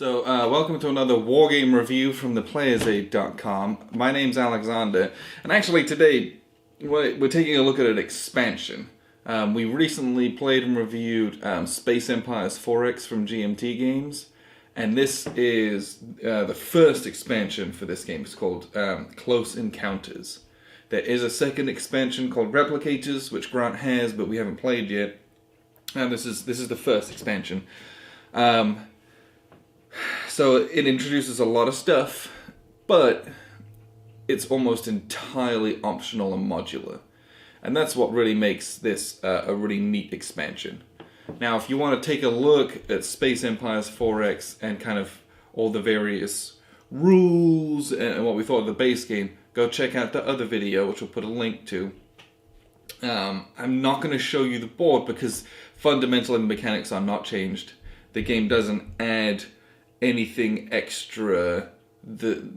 Welcome to another Wargame review from theplayersaid.com. My name's Alexander, and actually today we're taking a look at an expansion. We recently played and reviewed Space Empires 4X from GMT Games, and this is the first expansion for this game. It's called Close Encounters. There is a second expansion called Replicators, which Grant has, but we haven't played yet. And this is the first expansion. So it introduces a lot of stuff, but it's almost entirely optional and modular. And that's what really makes this a really neat expansion. Now, if you want to take a look at Space Empires 4X and kind of all the various rules and what we thought of the base game, go check out the other video, which we'll put a link to. I'm not going to show you the board because fundamentally the mechanics are not changed. The game doesn't add anything extra that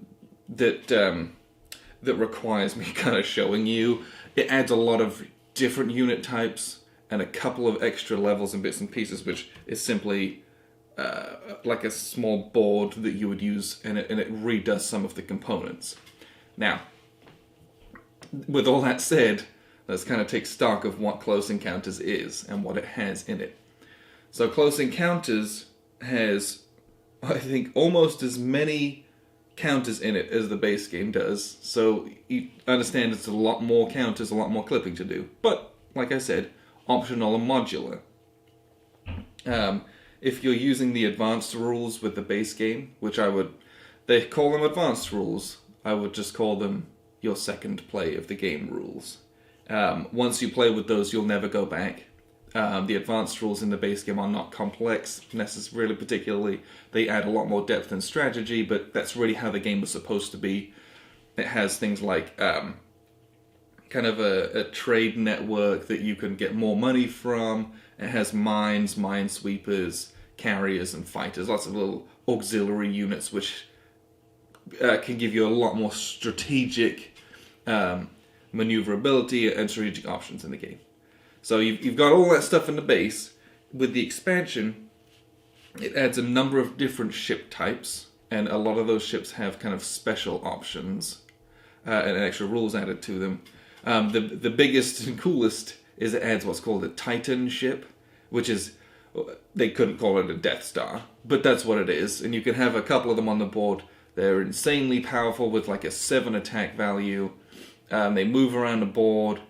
requires me kind of showing you. It adds a lot of different unit types and a couple of extra levels and bits and pieces, which is simply like a small board that you would use, and it redoes some of the components. Now, with all that said, let's kind of take stock of what Close Encounters is and what it has in it. So Close Encounters has, I think, almost as many counters in it as the base game does. So you understand it's a lot more counters, a lot more clipping to do. But, like I said, optional and modular. If you're using the advanced rules with the base game, which they call them advanced rules, I would just call them your second play of the game rules. Once you play with those, you'll never go back. The advanced rules in the base game are not complex, necessarily, particularly. They add a lot more depth and strategy, but that's really how the game was supposed to be. It has things like kind of a trade network that you can get more money from. It has mines, minesweepers, carriers, and fighters. Lots of little auxiliary units which can give you a lot more strategic maneuverability and strategic options in the game. So you've got all that stuff in the base. With the expansion, it adds a number of different ship types, and a lot of those ships have kind of special options and extra rules added to them. The biggest and coolest is it adds what's called a Titan ship, which is, they couldn't call it a Death Star, but that's what it is. And you can have a couple of them on the board. They're insanely powerful with like a 7 attack value. They move around the board.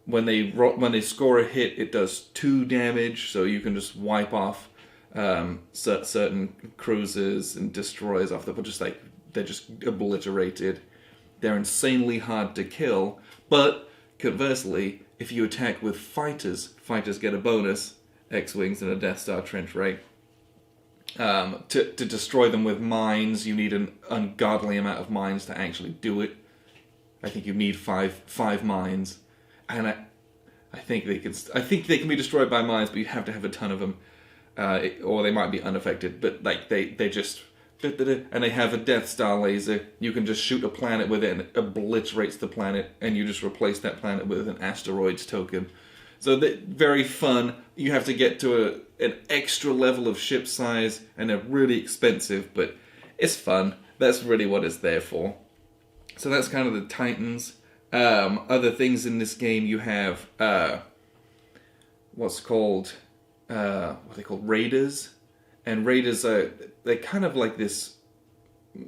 When they score a hit, it does 2 damage, so you can just wipe off certain cruisers and destroyers off the board. They're just obliterated. They're insanely hard to kill, but conversely, if you attack with fighters get a bonus, X-Wings and a Death Star trench ray. To destroy them with mines, you need an ungodly amount of mines to actually do it. I think you need five mines. And I think they can be destroyed by mines, but you have to have a ton of them, or they might be unaffected. But like they just, and they have a Death Star laser. You can just shoot a planet with it, and it obliterates the planet, and you just replace that planet with an asteroids token. So very fun. You have to get to an extra level of ship size, and they're really expensive, but it's fun. That's really what it's there for. So that's kind of the Titans. Other things in this game, you have what are they called? Raiders. And Raiders they're kind of like this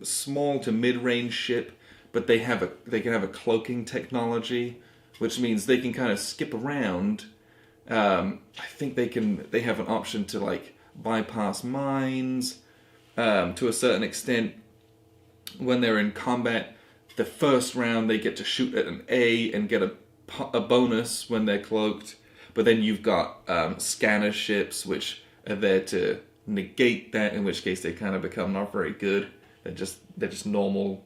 small to mid-range ship, but they can have a cloaking technology, which means they can kind of skip around. I think they have an option to like bypass mines to a certain extent. When they're in combat, the first round they get to shoot at an A and get a bonus when they're cloaked. But then you've got scanner ships which are there to negate that, in which case they kind of become not very good. They're just normal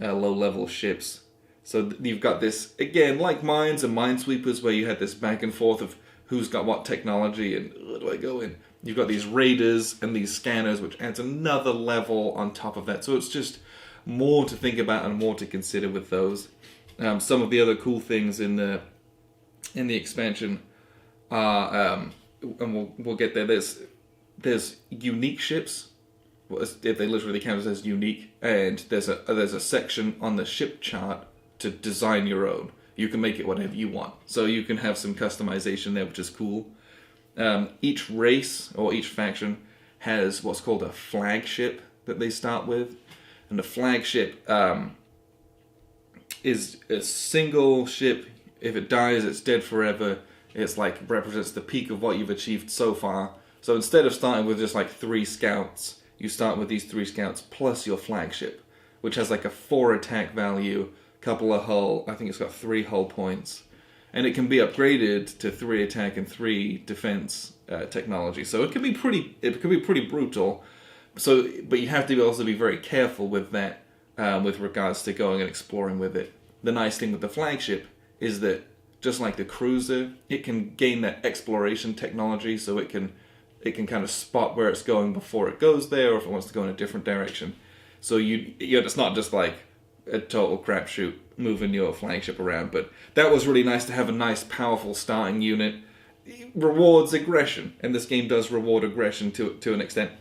low-level ships. So you've got this, again, like mines and minesweepers, where you had this back and forth of who's got what technology and where do I go in. You've got these raiders and these scanners, which adds another level on top of that. So it's just more to think about and more to consider with those. Some of the other cool things in the expansion are, and we'll get there. There's unique ships, they literally count as unique, and there's a section on the ship chart to design your own. You can make it whatever you want, so you can have some customization there, which is cool. Each race or each faction has what's called a flagship that they start with, and the flagship is a single ship. If it dies, it's dead forever. It's like represents the peak of what you've achieved so far. So instead of starting with just like 3 scouts, you start with these 3 scouts plus your flagship, which has like a 4 attack value, couple of hull. I think it's got 3 hull points, and it can be upgraded to 3 attack and 3 defense technology. So it can be pretty. It can be pretty brutal. So, but you have to also be very careful with that, with regards to going and exploring with it. The nice thing with the flagship is that, just like the cruiser, it can gain that exploration technology, so it can kind of spot where it's going before it goes there, or if it wants to go in a different direction. So it's not just like a total crapshoot moving your flagship around. But that was really nice to have a nice, powerful starting unit. It rewards aggression, and this game does reward aggression to an extent.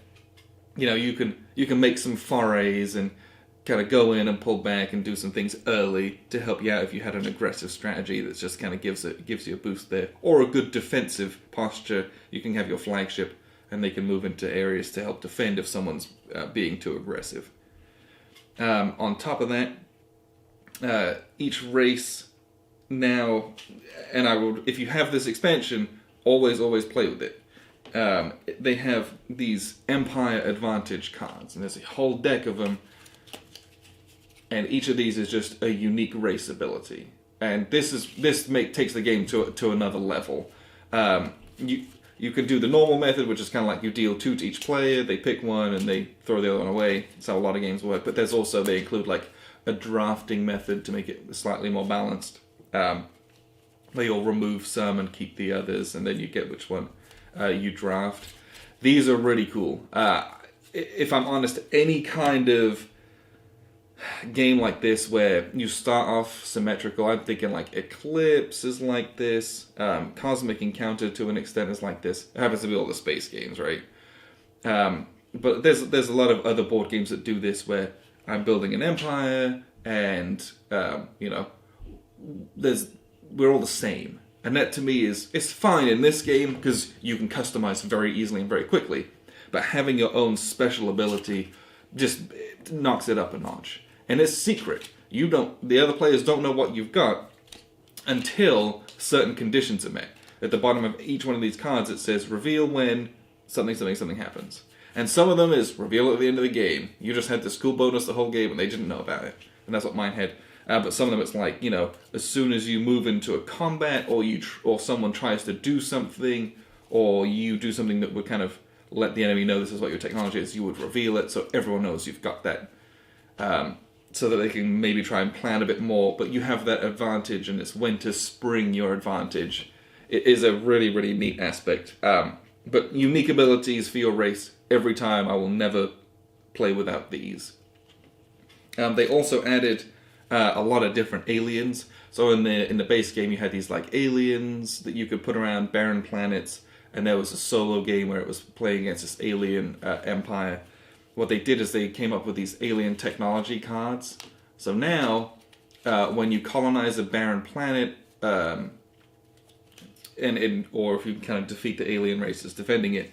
You can make some forays and kind of go in and pull back and do some things early to help you out if you had an aggressive strategy that just kind of gives you a boost there, or a good defensive posture. You can have your flagship and they can move into areas to help defend if someone's being too aggressive. On top of that, each race now, and if you have this expansion, always play with it. They have these Empire Advantage cards, and there's a whole deck of them. And each of these is just a unique race ability, and this takes the game to another level. You can do the normal method, which is kind of like you deal 2 to each player. They pick one and they throw the other one away. That's how a lot of games work. But there's also, they include like a drafting method to make it slightly more balanced. They all remove some and keep the others, and then you get which one you draft. These are really cool. If I'm honest, any kind of game like this where you start off symmetrical, I'm thinking like Eclipse is like this, Cosmic Encounter to an extent is like this. It happens to be all the space games, right? But there's a lot of other board games that do this, where I'm building an empire, and we're all the same, and that to me it's fine in this game because you can customize very easily and very quickly. But having your own special ability just knocks it up a notch. And it's secret. The other players don't know what you've got until certain conditions are met. At the bottom of each one of these cards, it says reveal when something happens. And some of them is reveal at the end of the game. You just had this cool bonus the whole game and they didn't know about it. And that's what mine had. But some of them it's like, as soon as you move into a combat, or someone tries to do something, or you do something that would kind of let the enemy know this is what your technology is, you would reveal it so everyone knows you've got that. So that they can maybe try and plan a bit more, but you have that advantage, and it's when to spring your advantage. It is a really, really neat aspect. But unique abilities for your race, every time. I will never play without these. They also added a lot of different aliens. So in the base game, you had these like aliens that you could put around barren planets, and there was a solo game where it was playing against this alien empire. What they did is they came up with these alien technology cards. So now, when you colonize a barren planet, or if you kind of defeat the alien races defending it,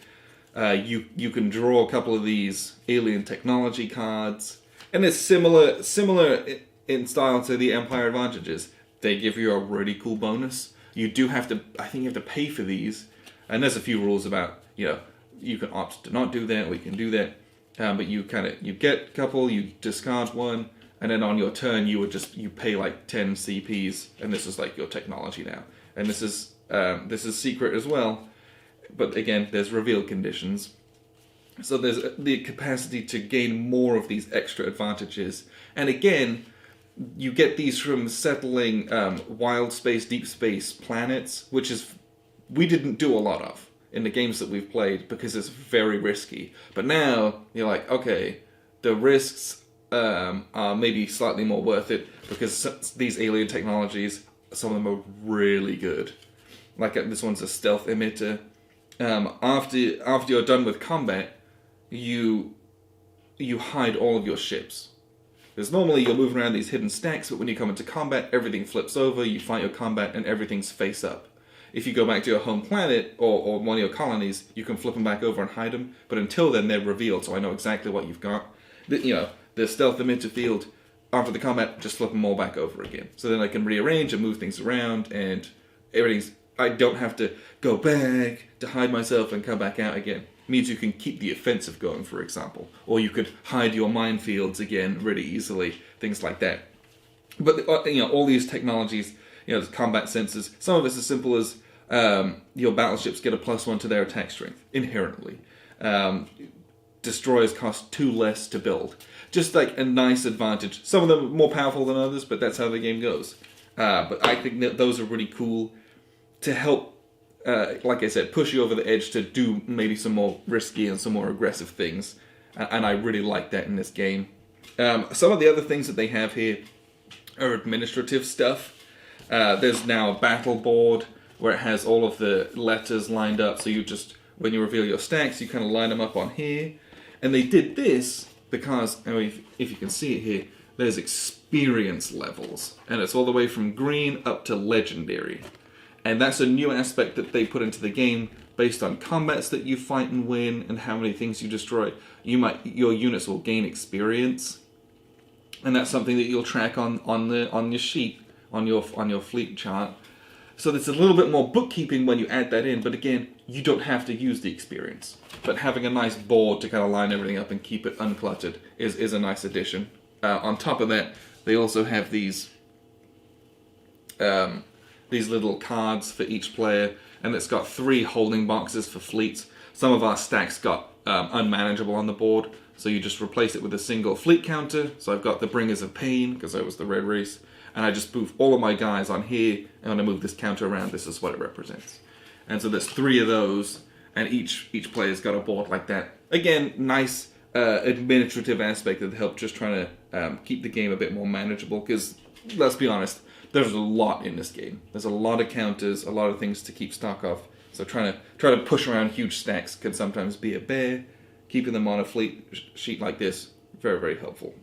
you can draw a couple of these alien technology cards, and it's similar in style to the Empire Advantages. They give you a really cool bonus. You do have to, I think you have to pay for these, and there's a few rules about, you can opt to not do that, or you can do that. But you get a couple, you discard one, and then on your turn you pay like 10 CPs, and this is like your technology now. And this is secret as well, but again, there's reveal conditions. So there's the capacity to gain more of these extra advantages, and again, you get these from settling wild space, deep space planets, which we didn't do a lot of in the games that we've played because it's very risky. But now you're like, okay, the risks are maybe slightly more worth it because these alien technologies, some of them are really good. Like this one's a stealth emitter. After you're done with combat, you you hide all of your ships. Because normally you're moving around these hidden stacks, but when you come into combat, everything flips over, you fight your combat, and everything's face up. If you go back to your home planet, or one of your colonies, you can flip them back over and hide them, but until then they're revealed, so I know exactly what you've got. The stealth emitter field, after the combat, just flip them all back over again. So then I can rearrange and move things around, and I don't have to go back to hide myself and come back out again. It means you can keep the offensive going, for example. Or you could hide your minefields again really easily, things like that. But, all these technologies, the combat sensors, some of it's as simple as your battleships get a +1 to their attack strength, inherently. Destroyers cost 2 less to build. Just like a nice advantage. Some of them are more powerful than others, but that's how the game goes. But I think that those are really cool to help, like I said, push you over the edge to do maybe some more risky and some more aggressive things. And I really like that in this game. Some of the other things that they have here are administrative stuff. There's now a battle board where it has all of the letters lined up. So when you reveal your stacks, you kind of line them up on here. And they did this because, if you can see it here, there's experience levels. And it's all the way from green up to legendary. And that's a new aspect that they put into the game based on combats that you fight and win and how many things you destroy. Your units will gain experience. And that's something that you'll track on your sheet, on your fleet chart. So there's a little bit more bookkeeping when you add that in, but again, you don't have to use the experience. But having a nice board to kind of line everything up and keep it uncluttered is a nice addition. On top of that, they also have these little cards for each player, and it's got 3 holding boxes for fleets. Some of our stacks got unmanageable on the board, so you just replace it with a single fleet counter. So I've got the Bringers of Pain, because I was the red race, and I just move all of my guys on here, and when I move this counter around, this is what it represents. And so there's 3 of those, and each player's got a board like that. Again, nice administrative aspect that help just trying to keep the game a bit more manageable, because, let's be honest, there's a lot in this game. There's a lot of counters, a lot of things to keep stock of. So trying to push around huge stacks can sometimes be a bear. Keeping them on a fleet sheet like this, very, very helpful.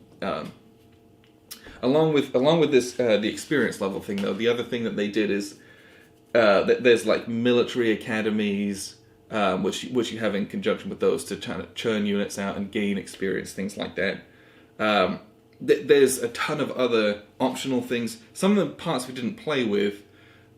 Along with this, the experience level thing, though, the other thing that they did is that there's like military academies, which you have in conjunction with those to try to churn units out and gain experience, things like that. There's a ton of other optional things. Some of the parts we didn't play with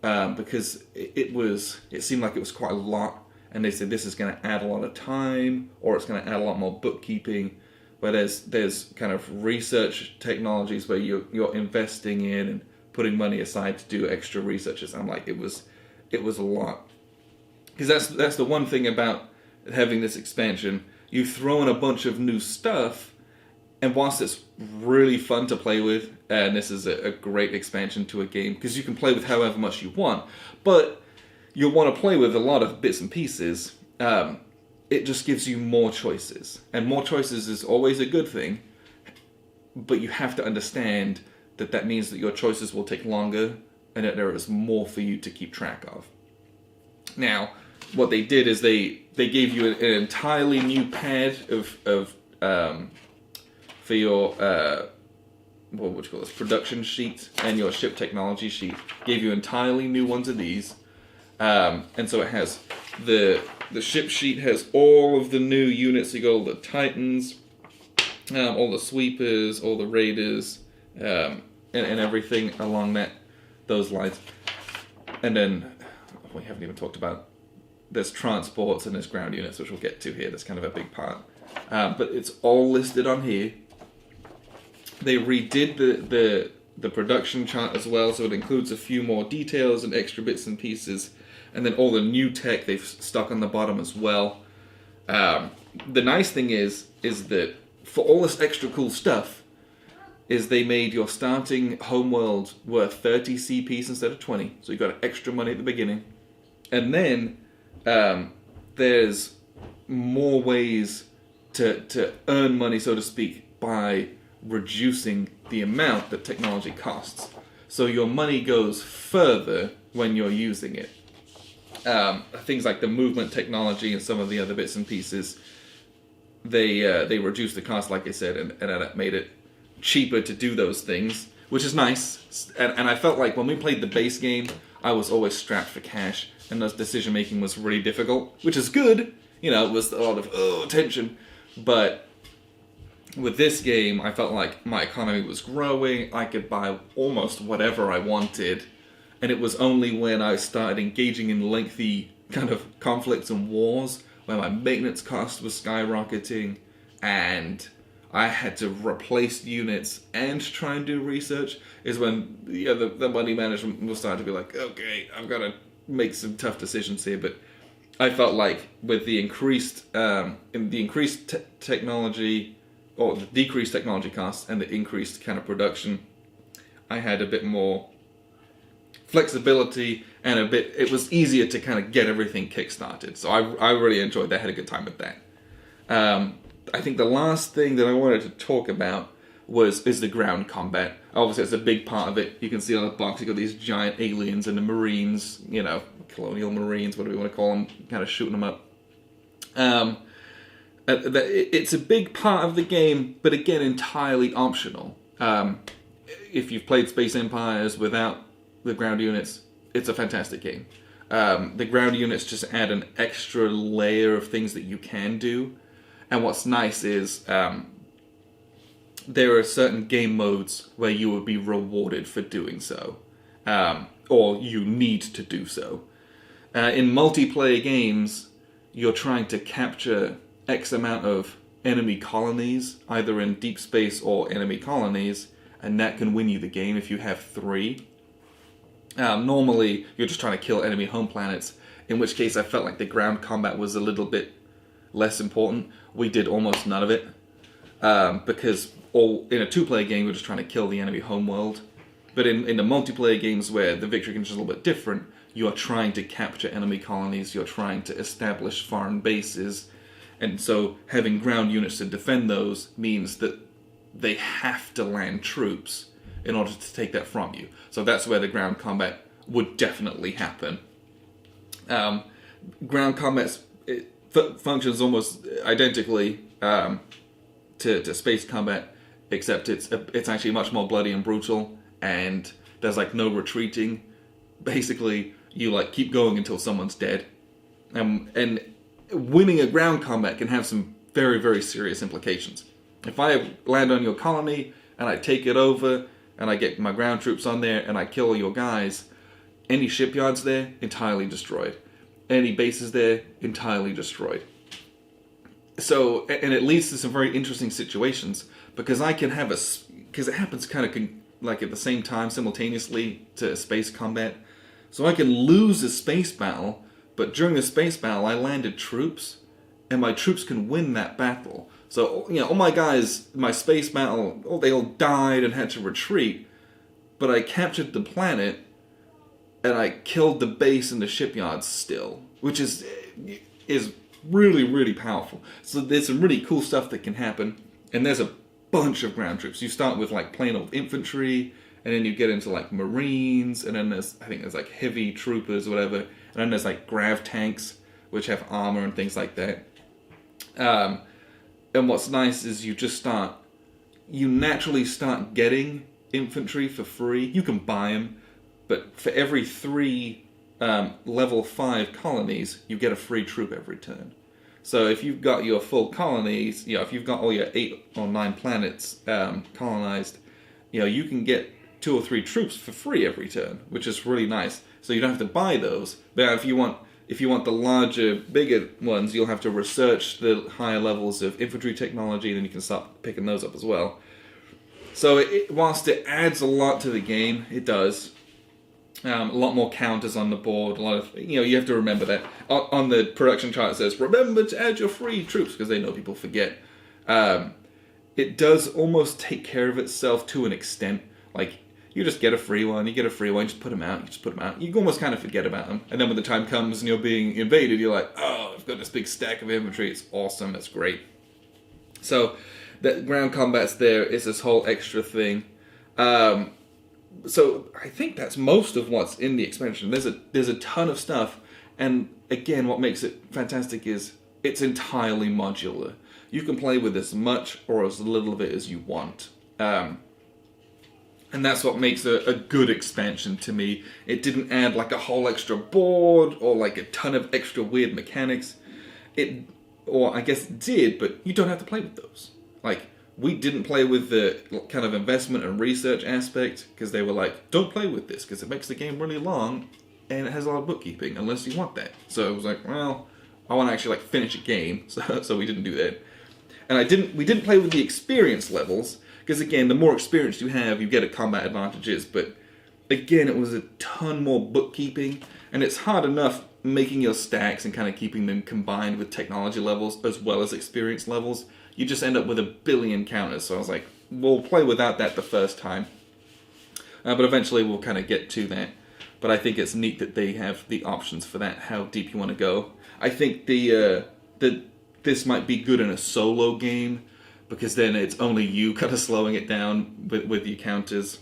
because it seemed like it was quite a lot, and they said this is going to add a lot of time, or it's going to add a lot more bookkeeping. But there's kind of research technologies where you're investing in and putting money aside to do extra researches. I'm like, it was a lot, because that's the one thing about having this expansion. You throw in a bunch of new stuff, and whilst it's really fun to play with, and this is a great expansion to a game, because you can play with however much you want, but you'll want to play with a lot of bits and pieces, it just gives you more choices. And more choices is always a good thing, but you have to understand that means that your choices will take longer, and that there is more for you to keep track of. Now, what they did is they gave you an entirely new pad for your what would you call this, production sheet, and your ship technology sheet. Gave you entirely new ones of these, and so it has the ship sheet has all of the new units. You got all the Titans, all the sweepers, all the raiders, and everything along those lines. And then we haven't even talked about, there's transports and there's ground units, which we'll get to here. That's kind of a big part, but it's all listed on here. They redid the production chart as well, so it includes a few more details and extra bits and pieces, and then all the new tech they've stuck on the bottom as well. The nice thing is that for all this extra cool stuff, is they made your starting homeworld worth 30 CPs instead of 20, so you got extra money at the beginning. And then there's more ways to earn money, so to speak, by reducing the amount that technology costs. So your money goes further when you're using it. Things like the movement technology and some of the other bits and pieces, they reduced the cost, like I said, and it made it cheaper to do those things, which is nice. And I felt like when we played the base game, I was always strapped for cash, and the decision making was really difficult, which is good. You know, it was a lot of tension, but with this game, I felt like my economy was growing. I could buy almost whatever I wanted, and it was only when I started engaging in lengthy kind of conflicts and wars where my maintenance cost was skyrocketing, and I had to replace units and try and do research, is when the money management was starting to be like, okay, I've got to make some tough decisions here. But I felt like with the increased technology, or the decreased technology costs and the increased kind of production, I had a bit more flexibility, and it was easier to kind of get everything kickstarted. So I really enjoyed that, had a good time with that. I think the last thing that I wanted to talk about is the ground combat. Obviously, it's a big part of it. You can see on the box, you got these giant aliens and the Marines, you know, colonial Marines, whatever you want to call them, kind of shooting them up. It's a big part of the game, but again, entirely optional. If you've played Space Empires without the ground units, it's a fantastic game. The ground units just add an extra layer of things that you can do. And what's nice is there are certain game modes where you will be rewarded for doing so, or you need to do so. In multiplayer games, you're trying to capture X amount of enemy colonies, either in deep space or enemy colonies, and that can win you the game if you have 3. Normally, you're just trying to kill enemy home planets, in which case I felt like the ground combat was a little bit less important. We did almost none of it, because in a 2-player game, we're just trying to kill the enemy homeworld. But in the multiplayer games where the victory condition is a little bit different, you are trying to capture enemy colonies, you're trying to establish foreign bases, and so having ground units to defend those means that they have to land troops in order to take that from you. So that's where the ground combat would definitely happen. Ground combat functions almost identically to space combat, except it's actually much more bloody and brutal, and there's like no retreating. Basically, you like keep going until someone's dead, and winning a ground combat can have some very, very serious implications. If I land on your colony and I take it over and I get my ground troops on there and I kill all your guys, any shipyards there, entirely destroyed. Any bases there, entirely destroyed. So, and it leads to some very interesting situations, because I can have because it happens kind of like at the same time, simultaneously to space combat. So I can lose a space battle, but during the space battle I landed troops, and my troops can win that battle. So, you know, all my guys, my space battle, they all died and had to retreat, but I captured the planet, and I killed the base and the shipyards still, which is really, really powerful. So there's some really cool stuff that can happen, and there's a bunch of ground troops. You start with like plain old infantry, and then you get into like Marines, and then I think there's like heavy troopers or whatever, and then there's like grav tanks, which have armor and things like that. And what's nice is you naturally start getting infantry for free. You can buy them, but for every 3 level 5 colonies, you get a free troop every turn. So if you've got your full colonies, if you've got all your 8 or 9 planets colonized, you can get 2 or 3 troops for free every turn, which is really nice. So you don't have to buy those. But if you want the larger, bigger ones, you'll have to research the higher levels of infantry technology, and then you can start picking those up as well. So whilst it adds a lot to the game, it does. A lot more counters on the board. A lot of you have to remember that on the production chart it says remember to add your free troops, because they know people forget. It does almost take care of itself to an extent. Like you just get a free one, just put them out. You almost kind of forget about them, and then when the time comes and you're being invaded, you're like, oh, I've got this big stack of infantry. It's awesome. It's great. So that ground combat's there. It's this whole extra thing. So I think that's most of what's in the expansion. There's a ton of stuff, and again, what makes it fantastic is it's entirely modular. you can play with as much or as little of it as you want. And that's what makes a good expansion to me. It didn't add like a whole extra board or like a ton of extra weird mechanics. Or I guess it did, but you don't have to play with those. Like, we didn't play with the kind of investment and research aspect because they were like, don't play with this because it makes the game really long and it has a lot of bookkeeping unless you want that. So it was like, well, I want to actually like finish a game, so we didn't do that. And we didn't play with the experience levels because again, the more experience you have, you get a combat advantages. But again, it was a ton more bookkeeping, and it's hard enough making your stacks and kind of keeping them combined with technology levels as well as experience levels. You just end up with a billion counters. So I was like, we'll play without that the first time, but eventually we'll kind of get to that. But I think it's neat that they have the options for that, how deep you want to go. I think this might be good in a solo game, because then it's only you kind of slowing it down with your counters.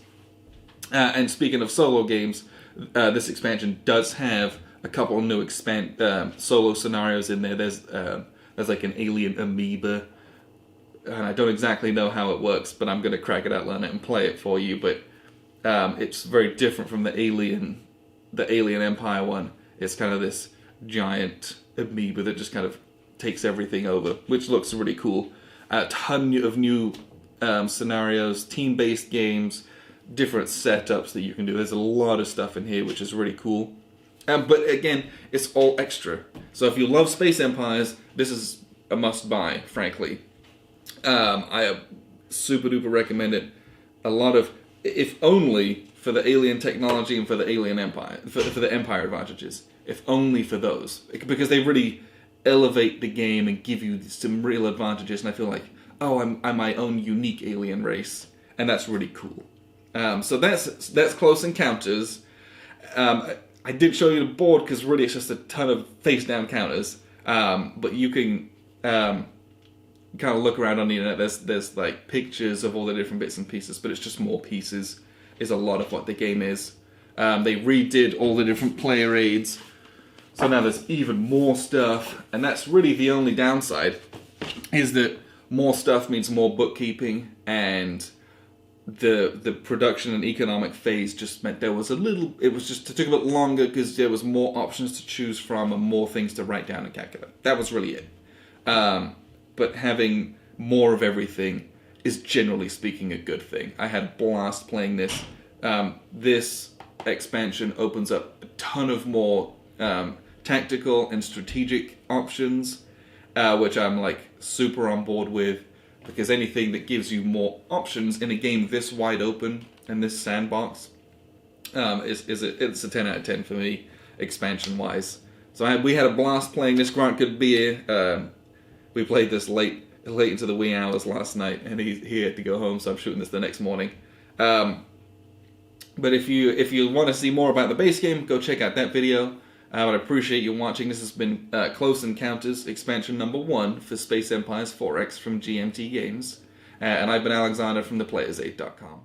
And speaking of solo games, this expansion does have a couple of new solo scenarios in there. There's like an alien amoeba, and I don't exactly know how it works, but I'm going to crack it out, learn it, and play it for you. But it's very different from the Alien Empire one. It's kind of this giant amoeba that just kind of takes everything over, which looks really cool. A ton of new scenarios, team-based games, different setups that you can do. There's a lot of stuff in here, which is really cool. But again, it's all extra. So if you love Space Empires, this is a must-buy, frankly. I super duper recommend it. If only for the alien technology and for the alien empire, for the Empire advantages. If only for those, because they really elevate the game and give you some real advantages. And I feel like, oh, I'm my own unique alien race, and that's really cool. So that's Close Encounters. I did show you the board because really it's just a ton of face-down counters. But you can kind of look around on the internet. There's like pictures of all the different bits and pieces, but it's just more pieces is a lot of what the game is. They redid all the different player aids, so now there's even more stuff, and that's really the only downside, is that more stuff means more bookkeeping, and the production and economic phase just meant it took a bit longer because there was more options to choose from and more things to write down and calculate. That was really it. But having more of everything is generally speaking a good thing. I had a blast playing this. This expansion opens up a ton of more tactical and strategic options, which I'm like super on board with, because anything that gives you more options in a game this wide open and this sandbox it's a 10 out of 10 for me, expansion wise. So we had a blast playing this. Grant could be here. We played this late into the wee hours last night, and he had to go home, so I'm shooting this the next morning. But if you want to see more about the base game, go check out that video. I would appreciate you watching. This has been Close Encounters, expansion number 1 for Space Empires 4X from GMT Games. And I've been Alexander from theplayersaid.com.